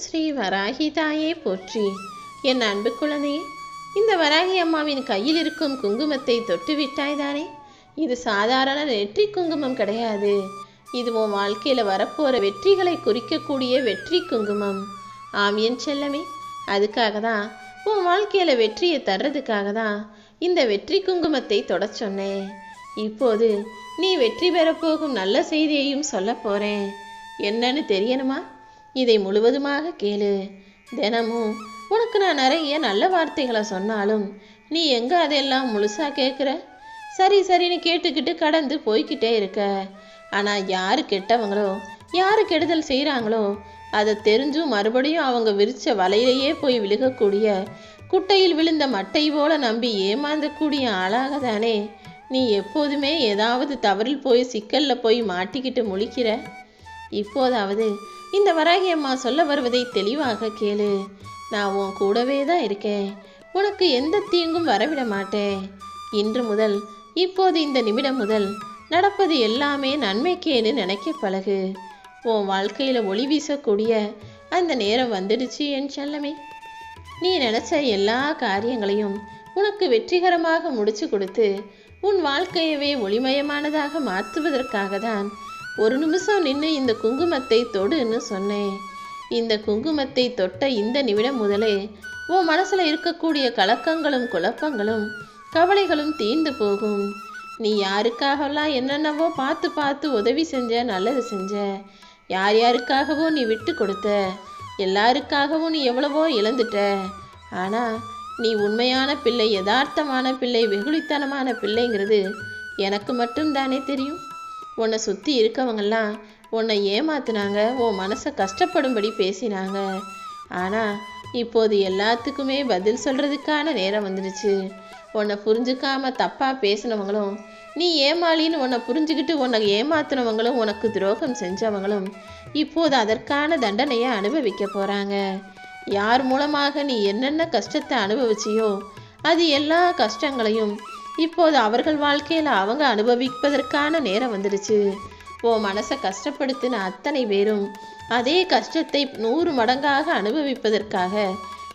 ஸ்ரீ வராகி தாயே போற்றி. என் அன்பு குழந்தையே, இந்த வராகி அம்மாவின் கையில் இருக்கும் குங்குமத்தை தொட்டு விட்டாய்தானே? இது சாதாரண நெற்றி குங்குமம் கிடையாது. இது உன் வாழ்க்கையில் வரப்போகிற வெற்றிகளை குறிக்கக்கூடிய வெற்றி குங்குமம். ஆம் என் செல்லமே, அதுக்காக தான் உன் வாழ்க்கையில் வெற்றியை தர்றதுக்காக தான் இந்த வெற்றி குங்குமத்தை தொட சொன்னேன். இப்போது நீ வெற்றி பெறப்போகும் நல்ல செய்தியையும் சொல்ல போகிறேன். என்னன்னு தெரியணுமா? இதை முழுவதுமாக கேளு. தினமும் உனக்கு நான் நிறைய நல்ல வார்த்தைகளை சொன்னாலும் நீ எங்கே அதெல்லாம் முழுசாக கேட்குற? சரி சரின்னு கேட்டுக்கிட்டு கடந்து போய்கிட்டே இருக்க. ஆனால் யார் கெட்டவங்களோ, யார் கெடுதல் செய்கிறாங்களோ அதை தெரிஞ்சும் மறுபடியும் அவங்க விரிச்ச வலையிலேயே போய் விழுகக்கூடிய, குட்டையில் விழுந்த மட்டை போல நம்பி ஏமாந்தக்கூடிய ஆளாக தானே நீ எப்போதுமே ஏதாவது தவறில் போய் சிக்கலில் போய் மாட்டிக்கிட்டு முழிக்கிற. இப்போதாவது இந்த வராகி அம்மா சொல்ல வருவதை தெளிவாக கேளு. நான் உன் கூடவே தான் இருக்கேன். உனக்கு எந்த தீங்கும் வரவிட மாட்டேன். இன்று முதல், இப்போது இந்த நிமிடம் முதல் நடப்பது எல்லாமே நன்மைக்கேன்னு நினைக்க பழகு. உன் வாழ்க்கையில் ஒளி வீசக்கூடிய அந்த நேரம் வந்துடுச்சு என் செல்லமே. நீ நினச்ச எல்லா காரியங்களையும் உனக்கு வெற்றிகரமாக முடிச்சு கொடுத்து உன் வாழ்க்கையவே ஒளிமயமானதாக மாற்றுவதற்காக தான் ஒரு நிமிஷம் நின்று இந்த குங்குமத்தை தொடுன்னு சொன்னேன். இந்த குங்குமத்தை தொட்ட இந்த நிமிடம் முதலே உன் மனசில் இருக்கக்கூடிய கலக்கங்களும் குழப்பங்களும் கவலைகளும் தீர்ந்து போகும். நீ யாருக்காகலாம் என்னென்னவோ பார்த்து பார்த்து உதவி செஞ்ச, நல்லது செஞ்ச, யார் யாருக்காகவோ நீ விட்டு கொடுத்த, எல்லாருக்காகவும் நீ எவ்வளவோ இழந்துட்ட. ஆனால் நீ உண்மையான பிள்ளை, யதார்த்தமான பிள்ளை, வெகுளித்தனமான பிள்ளைங்கிறது எனக்கு மட்டும்தானே தெரியும். உன்னை சுற்றி இருக்கவங்கெல்லாம் உன்னை ஏமாத்துனாங்க, உன் மனசை கஷ்டப்படும்படி பேசினாங்க. ஆனால் இப்போது எல்லாத்துக்குமே பதில் சொல்கிறதுக்கான நேரம் வந்துடுச்சு. உன்னை புரிஞ்சுக்காம தப்பாக பேசினவங்களும், நீ ஏமாளின்னு உன்னை புரிஞ்சுக்கிட்டு உன்னை ஏமாத்தினவங்களும், உனக்கு துரோகம் செஞ்சவங்களும் இப்போது அதற்கான தண்டனையை அனுபவிக்க போகிறாங்க. யார் மூலமாக நீ என்னென்ன கஷ்டத்தை அனுபவிச்சியோ அது எல்லா கஷ்டங்களையும் இப்போது அவர்கள் வாழ்க்கையில் அவங்க அனுபவிப்பதற்கான நேரம் வந்துடுச்சு. உன் மனசை கஷ்டப்படுத்தின அத்தனை பேரும் அதே கஷ்டத்தை 100 மடங்காக அனுபவிப்பதற்காக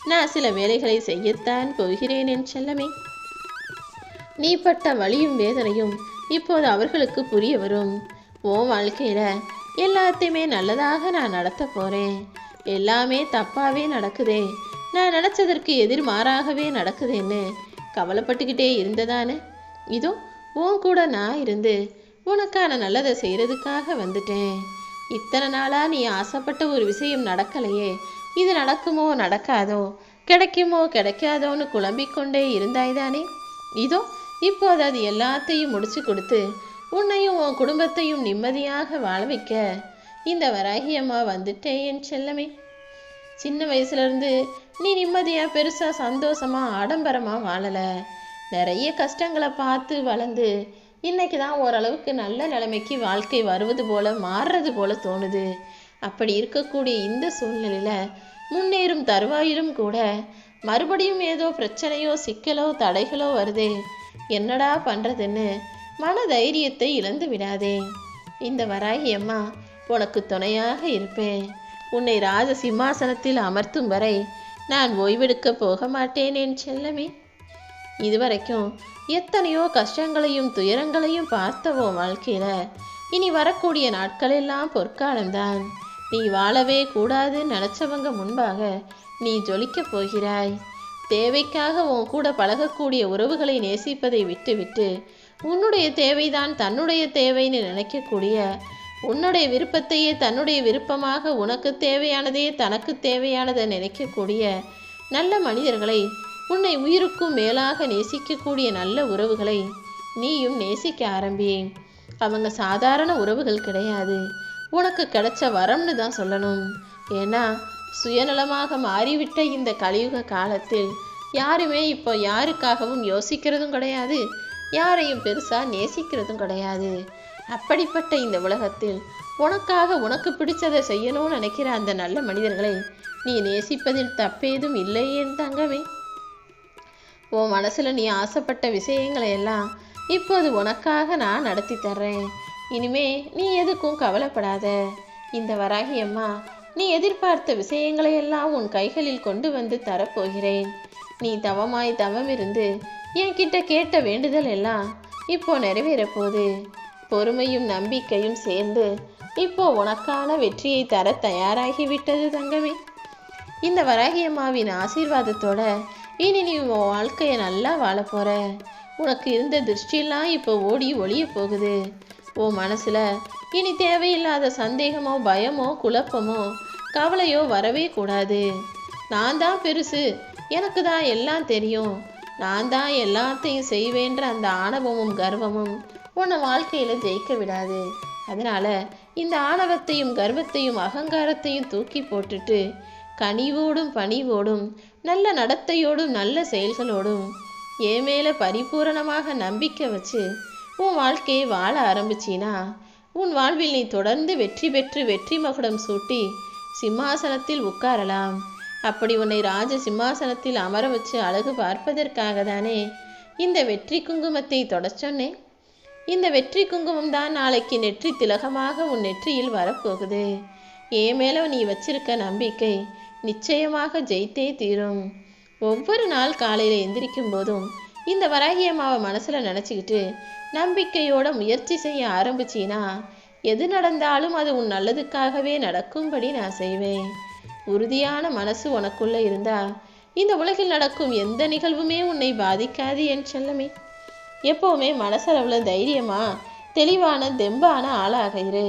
நான் சில வேலைகளை செய்யத்தான் போகிறேன் என் செல்லமே. நீ பட்ட வலியும் வேதனையும் இப்போது அவர்களுக்கு புரிய வரும். உன் வாழ்க்கையில் எல்லாத்தையுமே நல்லதாக நான் நடத்த போகிறேன். எல்லாமே தப்பாகவே நடக்குதே, நான் நினச்சதற்கு எதிர்மாறாகவே நடக்குதுன்னு கவலைப்பட்டுக்கிட்டே இருந்ததானே? இதோ உன் கூட நான் இருந்து உனக்கான நல்லதை செய்கிறதுக்காக வந்துட்டேன். இத்தனை நாளாக நீ ஆசைப்பட்ட ஒரு விஷயம் நடக்கலையே, இது நடக்குமோ நடக்காதோ, கிடைக்குமோ கிடைக்காதோன்னு குழம்பிக்கொண்டே இருந்தாய்தானே? இதோ இப்போது அது எல்லாத்தையும் முடிச்சு கொடுத்து உன்னையும் உன் குடும்பத்தையும் நிம்மதியாக வாழ வைக்க இந்த வராகி அம்மா வந்துட்டேன் என் செல்லமே. சின்ன வயசுலேருந்து நீ நிம்மதியாக பெருசாக சந்தோஷமாக ஆடம்பரமாக வாழலை. நிறைய கஷ்டங்களை பார்த்து வளர்ந்து இன்னைக்கு தான் ஓரளவுக்கு நல்ல நிலைமைக்கு வாழ்க்கை வருவது போல, மாறுறது போல தோணுது. அப்படி இருக்கக்கூடிய இந்த சூழ்நிலையில் முன்னேறும் தருவாயிலும் கூட மறுபடியும் ஏதோ பிரச்சனையோ சிக்கலோ தடைகளோ வருதே, என்னடா பண்ணுறதுன்னு மன தைரியத்தை இழந்து விடாதே. இந்த வராகி அம்மா உனக்கு துணையாக இருப்பேன். உன்னை ராஜ சிம்மாசனத்தில் அமர்த்தும் வரை நான் ஓய்வெடுக்க போக மாட்டேன் என் செல்லமே. இதுவரைக்கும் எத்தனையோ கஷ்டங்களையும் துயரங்களையும் பார்த்தவோ வாழ்க்கையில் இனி வரக்கூடிய நாட்களெல்லாம் பொற்காலம்தான். நீ வாழவே கூடாதுன்னு நினச்சவங்க முன்பாக நீ ஜொலிக்கப் போகிறாய். தேவைக்காக உன் கூட பழகக்கூடிய உறவுகளை நேசிப்பதை விட்டுவிட்டு உன்னுடைய தேவைதான் தன்னுடைய தேவைன்னு நினைக்கக்கூடிய, உன்னுடைய விருப்பத்தையே தன்னுடைய விருப்பமாக, உனக்கு தேவையானதையே தனக்கு தேவையானதை நினைக்கக்கூடிய நல்ல மனிதர்களை, உன்னை உயிருக்கும் மேலாக நேசிக்கக்கூடிய நல்ல உறவுகளை நீயும் நேசிக்க ஆரம்பி. அவங்க சாதாரண உறவுகள் கிடையாது, உனக்கு கிடைச்ச வரம்னு தான் சொல்லணும். ஏன்னா சுயநலமாக மாறிவிட்ட இந்த கலியுக காலத்தில் யாருமே இப்போ யாருக்காகவும் யோசிக்கிறதும் கிடையாது, யாரையும் பெருசாக நேசிக்கிறதும் கிடையாது. அப்படிப்பட்ட இந்த உலகத்தில் உனக்காக உனக்கு பிடிச்சதை செய்யணும்னு நினைக்கிற அந்த நல்ல மனிதர்களை நீ நேசிப்பதில் தப்பேதும் இல்லை என் தங்கமே. உன் மனசில் நீ ஆசைப்பட்ட விஷயங்களை எல்லாம் இப்போது உனக்காக நான் நடத்தி தர்றேன். இனிமே நீ எதுக்கும் கவலைப்படாத. இந்த வராகி அம்மா நீ எதிர்பார்த்த விஷயங்களை எல்லாம் உன் கைகளில் கொண்டு வந்து தரப்போகிறேன். நீ தவமாய் தவம் இருந்து என்கிட்ட கேட்ட வேண்டுதல் எல்லாம் இப்போ நிறைவேற போகுது. பொறுமையும் நம்பிக்கையும் சேர்ந்து இப்போ உனக்கான வெற்றியை தர தயாராகிவிட்டது தங்கமே. இந்த வராகி அம்மாவின் ஆசீர்வாதத்தோட இனி நீ உன் வாழ்க்கையை நல்லா வாழ போற. உனக்கு இருந்த திருஷ்டியெல்லாம் இப்போ ஓடி ஒளிய போகுது. உன் மனசுல இனி தேவையில்லாத சந்தேகமோ பயமோ குழப்பமோ கவலையோ வரவே கூடாது. நான் தான் பெருசு, எனக்கு தான் எல்லாம் தெரியும், நான் தான் எல்லாத்தையும் செய்வேன்ற அந்த ஆணவமும் கர்வமும் உன்னை வாழ்க்கையில ஜெயிக்க விடாது. அதனால இந்த ஆணவத்தையும் கர்வத்தையும் அகங்காரத்தையும் தூக்கி போட்டுட்டு கனிவோடும் பணிவோடும் நல்ல நடத்தையோடும் நல்ல செயல்களோடும் என் மேல பரிபூரணமாக நம்பிக்கை வச்சு உன் வாழ்க்கையை வாழ ஆரம்பிச்சினா உன் வாழ்வில் நீ தொடர்ந்து வெற்றி பெற்று வெற்றி மகுடம் சூட்டி சிம்மாசனத்தில் உட்காரலாம். அப்படி உன்னை ராஜ சிம்மாசனத்தில் அமர வச்சு அழகு பார்ப்பதற்காக தானே இந்த வெற்றி குங்குமத்தை தொட சொன்னேன். இந்த வெற்றி குங்குமம் தான் நாளைக்கு நெற்றி திலகமாக உன் நெற்றியில் வரப்போகுது. என் மேல நீ வச்சிருக்க நம்பிக்கை நிச்சயமாக ஜெயித்தே தீரும். ஒவ்வொரு நாள் காலையில எந்திரிக்கும் போதும் இந்த வராகி அம்மாவை மனசுல நினைச்சுக்கிட்டு நம்பிக்கையோட முயற்சி செய்ய ஆரம்பிச்சினா எது நடந்தாலும் அது உன் நல்லதுக்காகவே நடக்கும்படி நான் செய்வேன். உறுதியான மனசு உனக்குள்ள இருந்தா இந்த உலகில் நடக்கும் எந்த நிகழ்வுமே உன்னை பாதிக்காது என் செல்லமே. எப்பவுமே மனசளவுல தைரியமா தெளிவான தெம்பான ஆளாக இரு.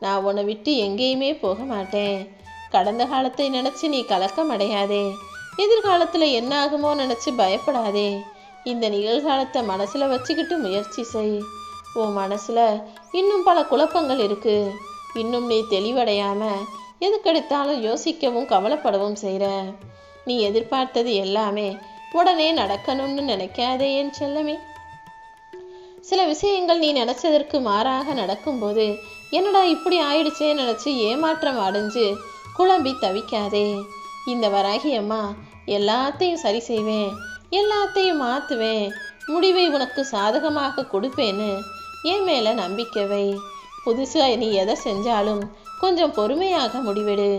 நான் உன்னை விட்டு எங்கேயுமே போக மாட்டேன். கடந்த காலத்தை நினைச்சு நீ கலக்கம் அடையாதே. எதிர்காலத்துல என்ன ஆகுமோ நினைச்சு பயப்படாதே. இந்த நிகழ்காலத்தை மனசுல வச்சுக்கிட்டு முயற்சி செய். உன் மனசுல இன்னும் பல குழப்பங்கள் இருக்கு. இன்னும் நீ தெளிவடையாம எதுக்கெடுத்தாலும் யோசிக்கவும் கவலைப்படவும் செய்கிற. நீ எதிர்பார்த்தது எல்லாமே உடனே நடக்கணும்னு நினைக்காதே என் செல்லமே. சில விஷயங்கள் நீ நினைச்சதற்கு மாறாக நடக்கும்போது என்னடா இப்படி ஆயிடுச்சே நினைச்சு ஏமாற்றம் அடைஞ்சு குழம்பி தவிக்காதே. இந்த வராகி அம்மா எல்லாத்தையும் சரி செய்வேன், எல்லாத்தையும் மாற்றுவேன், முடிவை உனக்கு சாதகமாக கொடுப்பேன்னு என் மேல நம்பிக்கை வை. புதுசாக நீ எதை செஞ்சாலும் கொஞ்சம் பொறுமையாக முடிவெடு.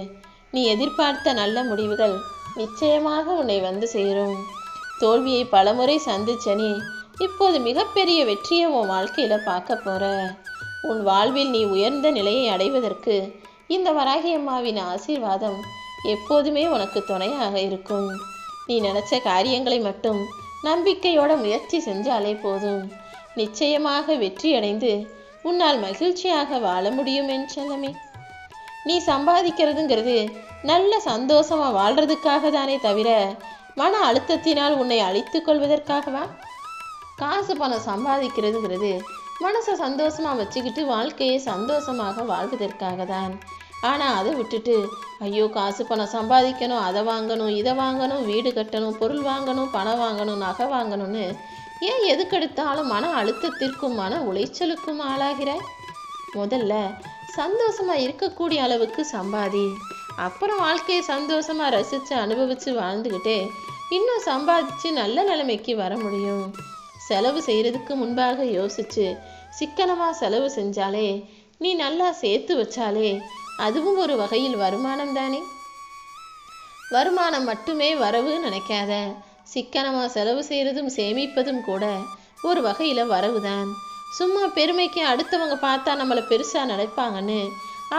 நீ எதிர்பார்த்த நல்ல முடிவுகள் நிச்சயமாக உன்னை வந்து சேரும். தோல்வியை பலமுறை சந்திச்ச நீ இப்போது மிகப்பெரிய வெற்றியை உன் வாழ்க்கையில பார்க்க போற. உன் வாழ்வில் நீ உயர்ந்த நிலையை அடைவதற்கு இந்த வராகி அம்மாவின் ஆசீர்வாதம் எப்போதுமே உனக்கு துணையாக இருக்கும். நீ நினைச்ச காரியங்களை மட்டும் நம்பிக்கையோட முயற்சி செஞ்சாலே போதும். நிச்சயமாக வெற்றி அடைந்து உன்னால் மகிழ்ச்சியாக வாழ முடியும் என் செல்லமே. நீ சம்பாதிக்கிறதுங்கிறது நல்ல சந்தோஷமா வாழ்றதுக்காக தானே தவிர மன அழுத்தத்தினால் உன்னை அழித்து கொள்வதற்காகவா? காசு பணம் சம்பாதிக்கிறதுங்கிறது மனசை சந்தோஷமா வச்சுக்கிட்டு வாழ்க்கையை சந்தோஷமாக வாழ்வதற்காக தான். ஆனால் அதை விட்டுட்டு ஐயோ காசு பணம் சம்பாதிக்கணும், அதை வாங்கணும், இதை வாங்கணும், வீடு கட்டணும், பொருள் வாங்கணும், பணம் வாங்கணும், நகை வாங்கணும்னு ஏன் எதுக்கெடுத்தாலும் மன அழுத்தத்திற்கும் மன உளைச்சலுக்கும் ஆளாகிறாய்? முதல்ல சந்தோஷமா இருக்கக்கூடிய அளவுக்கு சம்பாதி. அப்புறம் வாழ்க்கையை சந்தோஷமா ரசித்து அனுபவித்து வாழ்ந்துக்கிட்டே இன்னும் சம்பாதிச்சு நல்ல நிலைமைக்கு வர முடியும். செலவு செய்கிறதுக்கு முன்பாக யோசிச்சு சிக்கனமாக செலவு செஞ்சாலே, நீ நல்லா சேர்த்து வச்சாலே அதுவும் ஒரு வகையில் வருமானம் தானே. வருமானம் மட்டுமே வரவு நினைக்காத. சிக்கனமாக செலவு செய்கிறதும் சேமிப்பதும் கூட ஒரு வகையில் வரவு தான். சும்மா பெருமைக்கு அடுத்தவங்க பார்த்தா நம்மளை பெருசாக நினைப்பாங்கன்னு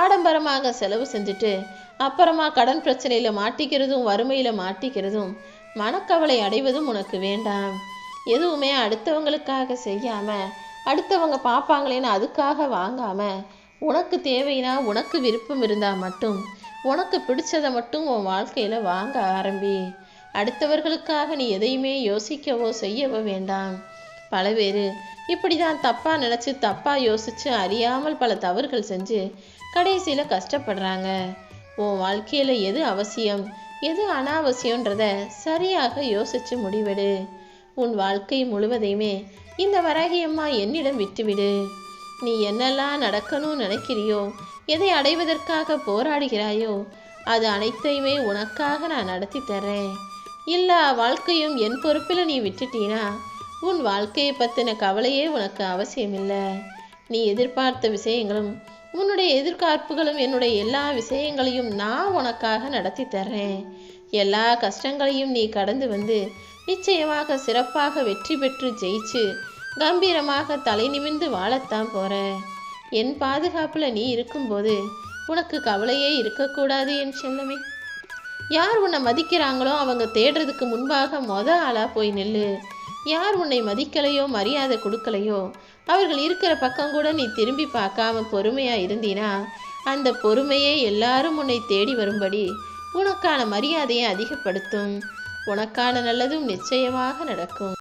ஆடம்பரமாக செலவு செஞ்சுட்டு அப்புறமா கடன் பிரச்சனையில் மாட்டிக்கிறதும் வறுமையில் மாட்டிக்கிறதும் மனக்கவலை அடைவதும் உனக்கு வேண்டாம். எதுவுமே அடுத்தவங்களுக்காக செய்யாம அடுத்தவங்க பார்ப்பாங்களேன்னு அதுக்காக வாங்காம உனக்கு தேவைன்னா உனக்கு விருப்பம் இருந்தால் மட்டும் உனக்கு பிடிச்சதை மட்டும் உன் வாழ்க்கையில் வாங்க ஆரம்பி. அடுத்தவர்களுக்காக நீ எதையுமே யோசிக்கவோ செய்யவோ வேண்டாம். பல பேர் இப்படி தான் தப்பாக நினச்சி தப்பாக யோசித்து அறியாமல் பல தவறுகள் செஞ்சு கடைசியில் கஷ்டப்படுறாங்க. உன் வாழ்க்கையில் எது அவசியம் எது அனாவசியன்றத சரியாக யோசித்து முடிவெடு. உன் வாழ்க்கை முழுவதையுமே இந்த வராகி அம்மா என்னிடம் விட்டுவிடு. நீ என்னெல்லாம் நடக்கணும்னு நினைக்கிறியோ, எதை அடைவதற்காக போராடுகிறாயோ அது அனைத்தையுமே உனக்காக நான் நடத்தி தர்றேன். எல்லா வாழ்க்கையும் என் பொறுப்பில் நீ விட்டுட்டீனா உன் வாழ்க்கையை பற்றின கவலையே உனக்கு அவசியமில்லை. நீ எதிர்பார்த்த விஷயங்களும் உன்னுடைய எதிர்பார்ப்புகளும் என்னுடைய எல்லா விஷயங்களையும் நான் உனக்காக நடத்தி தர்றேன். எல்லா கஷ்டங்களையும் நீ கடந்து வந்து நிச்சயமாக சிறப்பாக வெற்றி பெற்று ஜெயிச்சு கம்பீரமாக தலை நிமிர்ந்து வாழத்தான் போற. என் பாதுகாப்புல நீ இருக்கும்போது உனக்கு கவலையே இருக்கக்கூடாது என் செல்லமே. யார் உன்னை மதிக்கிறாங்களோ அவங்க தேடுறதுக்கு முன்பாக ஆளா போய் நில்லு. யார் உன்னை மதிக்கலையோ மரியாதை கொடுக்கலையோ அவர்கள் இருக்கிற பக்கம் கூட நீ திரும்பி பார்க்காம பொறுமையா இருந்தீனா அந்த பொறுமையே எல்லாரும் உன்னை தேடி வரும்படி உனக்கான மரியாதையை அதிகப்படுத்தும். உனக்கான நல்லதும் நிச்சயமாக நடக்கும்.